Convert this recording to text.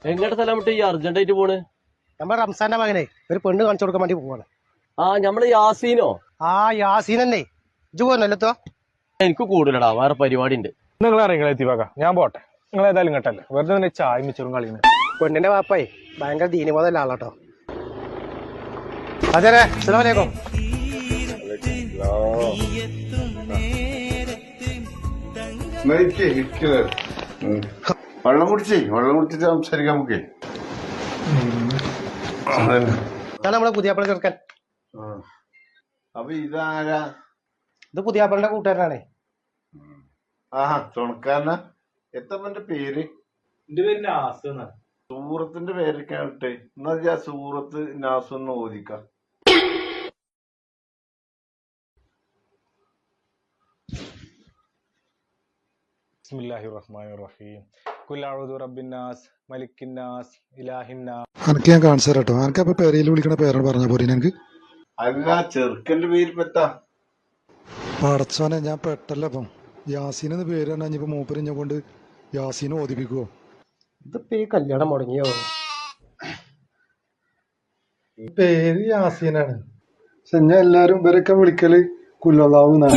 എങ്ങോട്ട് സ്ഥലം വിട്ട് ഈ അർജന്റായിട്ട് പോണ്? നമ്മുടെ റംസാന്റെ മകനെ ഒരു പെണ്ണ് കാണിച്ചു കൊടുക്കാൻ വേണ്ടി പോവാണ്. ഞമ്മള് യാസീനോ? യാസീൻ തന്നെ. ഇജ്ജ് പോന്നല്ലോ. എനിക്ക് കൂടുതലടാ, വേറെ പരിപാടി ഉണ്ട്. നിങ്ങൾ അറിയങ്ങളെ എത്തിവാക്ക, ഞാൻ പോട്ടെ. നിങ്ങൾ ഏതായാലും ഇങ്ങോട്ടല്ലേ, വെറുതെ തന്നെ ചായ മിച്ചറും കളിയുന്നത്. പെണ്ണിന്റെ വാപ്പായി ഭയങ്കര ദീനബോധമല്ല ആളാട്ടോ. അതെ, അസ്സലാമലൈക്കും. വെള്ളം കുടിച്ചിട്ട് സംസാരിക്കാം നമുക്ക്. ഇതാണ് നമ്മളെ പുതിയാപ്പള ചെറുക്കൻ. അപ്പൊ ഇതാരാ? ഇത് പുതിയാപ്പളുടെ കൂട്ടുകാരനാണേ. ആഹാ, തുണക്കാരനാ. എത്തപ്പന്റെ പേര്? എന്റെ പേര് നാസ്. സൂറത്തിന്റെ പേരൊക്കെ ഇട്ടെ. എന്നാ സൂറത്ത് നാസൊന്ന് ഓദിക്കാം. ബിസ്മില്ലാഹിർ റഹ്മാനിർ റഹീം. ഖുൽ അഊദു ബിറബ്ബിന്നാസ് മലിക്കിന്നാസ് ഇലാഹിന്നാസ്. അനക്ക് ഞാൻ കാണിച്ചു തരാം കേട്ടോ. അനക്ക് അപ്പൊ പേരയിൽ വിളിക്കണ പേരാണ് പറഞ്ഞ പോരെ എനിക്ക്. അല്ല, ചെറുക്കന്റെ പേര് പെത്താ. പടച്ചോനെ ഞാൻ പെട്ടല്ലോ. അപ്പം യാസീൻ എന്ന് പേര് തന്നെ ഇനിയിപ്പോ മൂപ്പരിഞ്ഞ കൊണ്ട് യാസീനെ ഓദിപ്പിക്കുവോ? ഇതിപ്പോ ഈ കല്യാണം മുടങ്ങിയോ? പേര് യാസീനാണ്, പക്ഷെ ഞാൻ എല്ലാരും ഇവരൊക്കെ വിളിക്കല് കുല്ലല്ലാഹു എന്നാണ്.